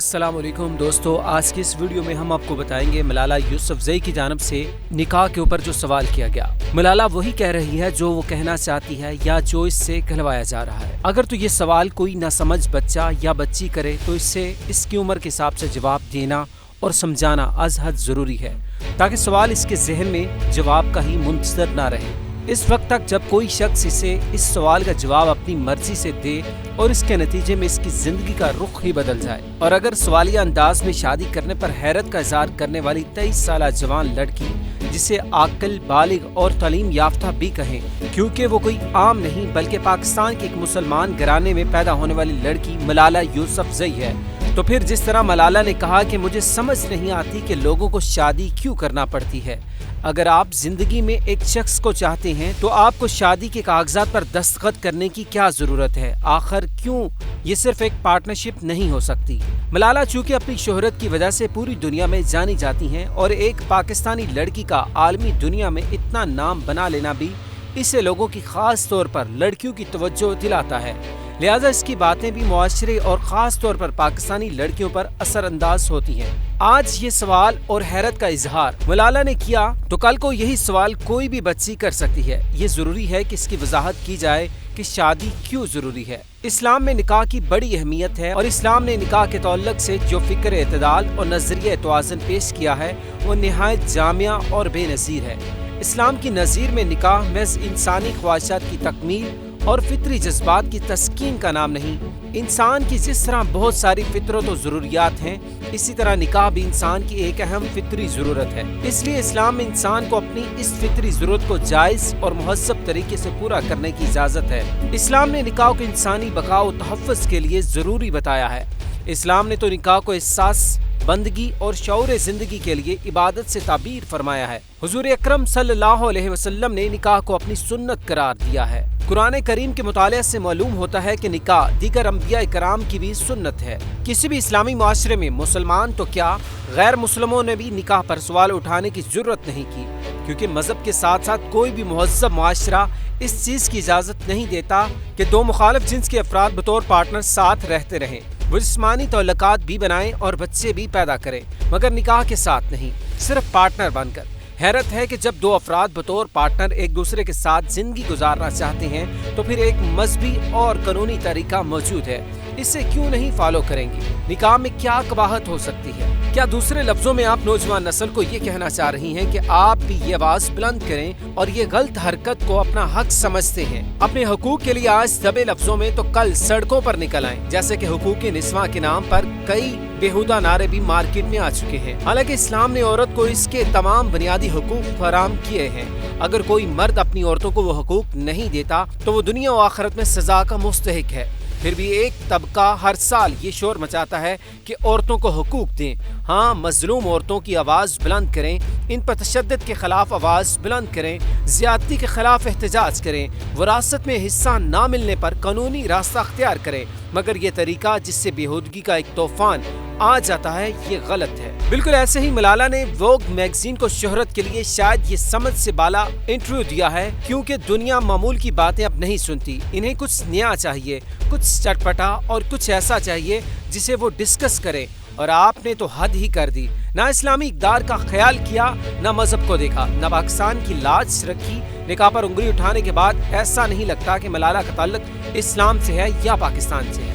अस्सलाम वालेकुम दोस्तों, आज की इस वीडियो में हम आपको बताएंगे मलाला यूसुफजई की जानिब से निकाह के ऊपर जो सवाल किया गया। मलाला वही कह रही है जो वो कहना चाहती है या जो इससे कहलवाया जा रहा है। अगर तो ये सवाल कोई नासमझ बच्चा या बच्ची करे तो इससे इसकी उम्र के हिसाब से जवाब देना और समझाना अज हद जरूरी है, ताकि सवाल इसके जहन में जवाब का ही मुंतजर ना रहे। इस वक्त तक जब कोई शख्स इसे इस सवाल का जवाब अपनी मर्जी से दे और इसके नतीजे में इसकी जिंदगी का रुख ही बदल जाए, और अगर सवालिया अंदाज में शादी करने पर हैरत का इजहार करने वाली 23 साल जवान लड़की, जिसे आकिल, बालिग और तालीम याफ्ता भी कहें, क्योंकि वो कोई आम नहीं बल्कि पाकिस्तान के एक मुसलमान घराने में पैदा होने वाली लड़की मलाला यूसुफजई है, तो फिर जिस तरह मलाला ने कहा कि मुझे समझ नहीं आती कि लोगों को शादी क्यों करना पड़ती है। अगर आप जिंदगी में एक शख्स को चाहते हैं तो आपको शादी के कागजात पर दस्तखत करने की क्या जरूरत है? आखिर क्यों ये सिर्फ एक पार्टनरशिप नहीं हो सकती? मलाला चूंकि अपनी शोहरत की वजह से पूरी दुनिया में जानी जाती हैं और एक पाकिस्तानी लड़की का आलमी दुनिया में इतना नाम बना लेना भी इसे लोगों की खास तौर पर लड़कियों की तवज्जो दिलाता है, लिहाजा इसकी बातें भी मुआशरे और खास तौर पर पाकिस्तानी लड़कियों पर असरअंदाज होती हैं। आज ये सवाल और हैरत का इजहार मलाला ने किया तो कल को यही सवाल कोई भी बच्ची कर सकती है। ये जरूरी है कि इसकी वजाहत की जाए कि शादी क्यों जरूरी है। इस्लाम में निकाह की बड़ी अहमियत है और इस्लाम ने निकाह के तअल्लुक से जो फिक्र एतदाल और नजरिया तवाज़ुन पेश किया है वो निहायत जामिया और बेनज़ीर है। इस्लाम की नज़ीर में निकाह महज इंसानी ख्वाहिशात की तकमील और फितरी जज्बात की तस्कीन का नाम नहीं। इंसान की जिस तरह बहुत सारी फितरत और ज़रूरियात हैं, इसी तरह निकाह भी इंसान की एक अहम फितरी ज़रूरत है। इसलिए इस्लाम में इंसान को अपनी इस फितरी ज़रूरत को जायज़ और मुहज़्ज़ब तरीके से पूरा करने की इजाज़त है। इस्लाम ने निकाह को इंसानी बका और तहफ़्फ़ुज़ के लिए ज़रूरी बताया है। इस्लाम ने तो निकाह को एहसास, बंदगी और शऊर जिंदगी के लिए इबादत से ताबीर फरमाया है। हुजूर अकरम सल्लल्लाहु अलैहि वसल्लम ने निकाह को अपनी सुन्नत करार दिया है। कुरान करीम के मुताले से मालूम होता है कि निकाह दीगर अंबिया कराम की भी सुन्नत है। किसी भी इस्लामी मुआशरे में मुसलमान तो क्या गैर मुस्लिमों ने भी निकाह पर सवाल उठाने की जरूरत नहीं की, क्योंकि मजहब के साथ साथ कोई भी मुहज़्ज़ब मुआशरा इस चीज की इजाजत नहीं देता कि दो मुखालिफ जिन्स के अफराद बतौर पार्टनर साथ रहते रहें। वो जिस्मानी तल्लुकात भी बनाएं और बच्चे भी पैदा करें, मगर निकाह के साथ नहीं, सिर्फ पार्टनर बनकर। हैरत है कि जब दो अफराद बतौर पार्टनर एक दूसरे के साथ जिंदगी गुजारना चाहते हैं तो फिर एक मजहबी और कानूनी तरीका मौजूद है, इसे क्यों नहीं फॉलो करेंगे? निकाह में क्या कबाहत हो सकती है? क्या दूसरे लफ्जों में आप नौजवान नस्ल को ये कहना चाह रही हैं कि आप भी ये आवाज बुलंद करें और ये गलत हरकत को अपना हक समझते हैं? अपने हुकूक के लिए आज दबे लफ्जों में तो कल सड़कों पर निकल आएं, जैसे कि हुकूक निस्वा के नाम पर कई बेहुदा नारे भी मार्केट में आ चुके हैं। हालांकि इस्लाम ने औरत को इसके तमाम बुनियादी हुकूक फराहम किए हैं। अगर कोई मर्द अपनी औरतों को वो हुकूक नहीं देता तो वो दुनिया और आखिरत में सजा का मुस्तहिक है। फिर भी एक तबका हर साल ये शोर मचाता है कि औरतों को हुकूक दें। हाँ, मजलूम औरतों की आवाज़ बुलंद करें, इन पर तशद्दुद के खिलाफ आवाज़ बुलंद करें, ज़्यादती के खिलाफ एहतजाज करें, विरासत में हिस्सा ना मिलने पर कानूनी रास्ता अख्तियार करें, मगर ये तरीका जिससे बेहूदगी का एक तूफान आ जाता है ये गलत है। बिल्कुल ऐसे ही मलाला ने वोग मैगजीन को शोहरत के लिए शायद ये समझ से बाला इंटरव्यू दिया है, क्योंकि दुनिया मामूल की बातें अब नहीं सुनती। इन्हें कुछ नया चाहिए, कुछ चटपटा और कुछ ऐसा चाहिए जिसे वो डिस्कस करें, और आपने तो हद ही कर दी। ना इस्लामी इक़दार का ख्याल किया, ना मजहब को देखा, ना पाकिस्तान की लाज रखी। निकाह पर उंगली उठाने के बाद ऐसा नहीं लगता कि मलाला का ताल्लुक इस्लाम से है या पाकिस्तान से है।